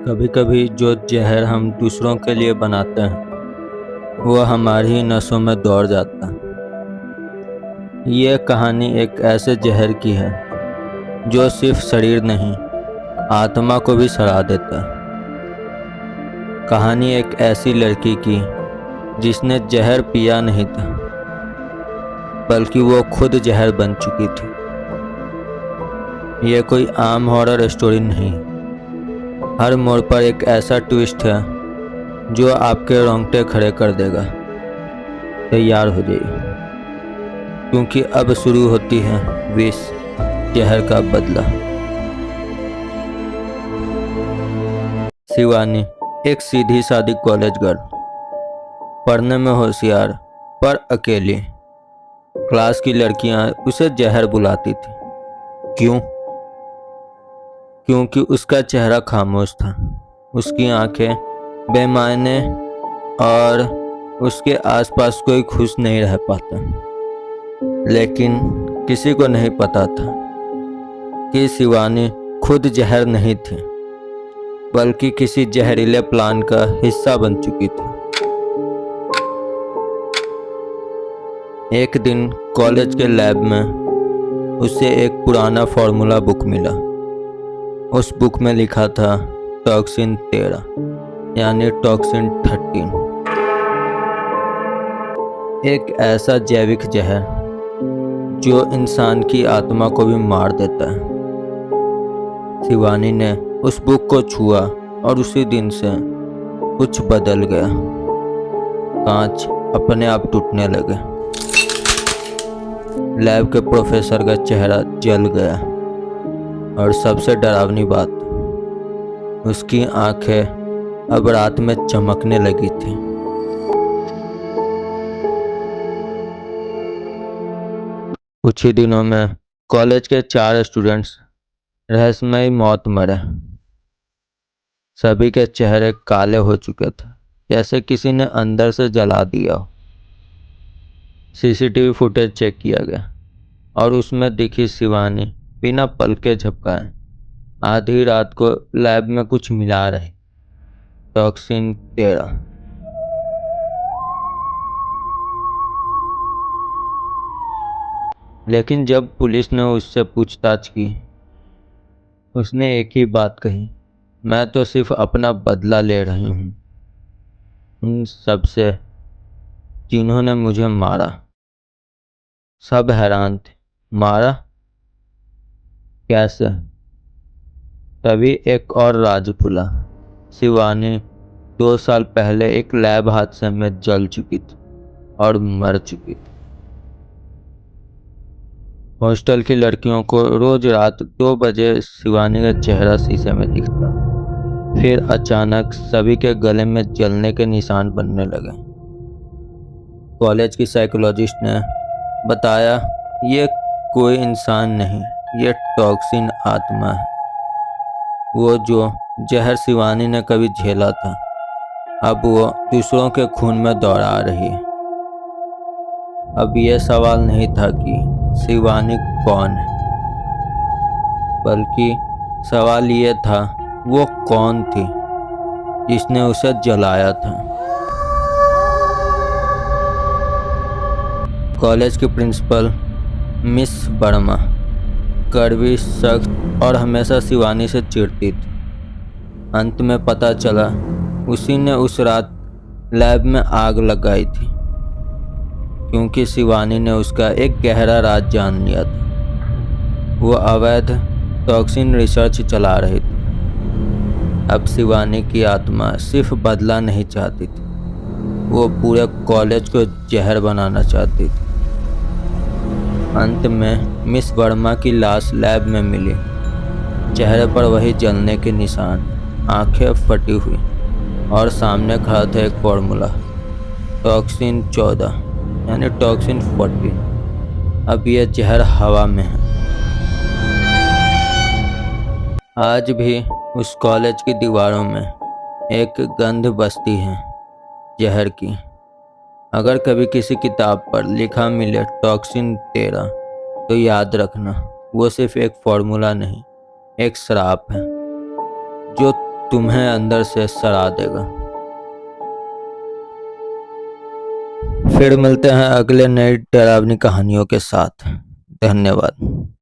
कभी कभी जो जहर हम दूसरों के लिए बनाते हैं वह हमारी ही नसों में दौड़ जाता है। ये कहानी एक ऐसे जहर की है जो सिर्फ शरीर नहीं, आत्मा को भी सड़ा देता है। कहानी एक ऐसी लड़की की जिसने जहर पिया नहीं था, बल्कि वो खुद जहर बन चुकी थी। ये कोई आम हॉरर स्टोरी नहीं। हर मोड़ पर एक ऐसा ट्विस्ट है जो आपके रोंगटे खड़े कर देगा। तैयार हो जाइए, क्योंकि अब शुरू होती है विष जहर का बदला। शिवानी एक सीधी सादी कॉलेज गर्ल, पढ़ने में होशियार पर अकेली। क्लास की लड़कियां उसे जहर बुलाती थी। क्यों? क्योंकि उसका चेहरा खामोश था, उसकी आंखें बेमायने और उसके आसपास कोई खुश नहीं रह पाता। लेकिन किसी को नहीं पता था कि शिवानी खुद जहर नहीं थी, बल्कि किसी जहरीले प्लान का हिस्सा बन चुकी थी। एक दिन कॉलेज के लैब में उसे एक पुराना फॉर्मूला बुक मिला। उस बुक में लिखा था टॉक्सिन 13 यानी टॉक्सिन 13, एक ऐसा जैविक जहर जो इंसान की आत्मा को भी मार देता है। शिवानी ने उस बुक को छुआ और उसी दिन से कुछ बदल गया। कांच अपने आप टूटने लगे। लैब के प्रोफेसर का चेहरा जल गया और सबसे डरावनी बात, उसकी आंखें अब रात में चमकने लगी थी। कुछ ही दिनों में कॉलेज के 4 स्टूडेंट्स रहस्यमयी मौत मरे। सभी के चेहरे काले हो चुके थे, जैसे किसी ने अंदर से जला दिया हो। सीसीटीवी फुटेज चेक किया गया और उसमें दिखी शिवानी बिना पलके झपकाए आधी रात को लैब में कुछ मिला रही, टॉक्सिन 13। लेकिन जब पुलिस ने उससे पूछताछ की, उसने एक ही बात कही, मैं तो सिर्फ अपना बदला ले रही हूँ उन सबसे जिन्होंने मुझे मारा। सब हैरान थे। मारा? कैसे? तभी एक और राज खुला। शिवानी 2 साल पहले एक लैब हादसे में जल चुकी थी और मर चुकी थी। हॉस्टल की लड़कियों को रोज रात 2 बजे शिवानी का चेहरा शीशे में दिखता। फिर अचानक सभी के गले में जलने के निशान बनने लगे। कॉलेज की साइकोलॉजिस्ट ने बताया, ये कोई इंसान नहीं, ये टॉक्सिन आत्मा है। वो जो जहर शिवानी ने कभी झेला था, अब वो दूसरों के खून में दौड़ा रही है। अब ये सवाल नहीं था कि शिवानी कौन है, बल्कि सवाल ये था वो कौन थी जिसने उसे जलाया था। कॉलेज की प्रिंसिपल मिस वर्मा कड़वी, सख्त और हमेशा शिवानी से चिढ़ती थी। अंत में पता चला उसी ने उस रात लैब में आग लगाई थी, क्योंकि शिवानी ने उसका एक गहरा राज जान लिया था। वो अवैध टॉक्सिन रिसर्च चला रही थी। अब शिवानी की आत्मा सिर्फ बदला नहीं चाहती थी, वो पूरे कॉलेज को जहर बनाना चाहती थी। अंत में मिस वर्मा की लाश लैब में मिली। चेहरे पर वही जलने के निशान, आंखें फटी हुई और सामने खड़ा था एक फॉर्मूला, टॉक्सिन 14 यानी टॉक्सिन 14। अब यह जहर हवा में है। आज भी उस कॉलेज की दीवारों में एक गंध बसती है जहर की। अगर कभी किसी किताब पर लिखा मिले टॉक्सिन 13, तो याद रखना वो सिर्फ एक फॉर्मूला नहीं, एक श्राप है जो तुम्हें अंदर से सड़ा देगा। फिर मिलते हैं अगले नई डरावनी कहानियों के साथ। धन्यवाद।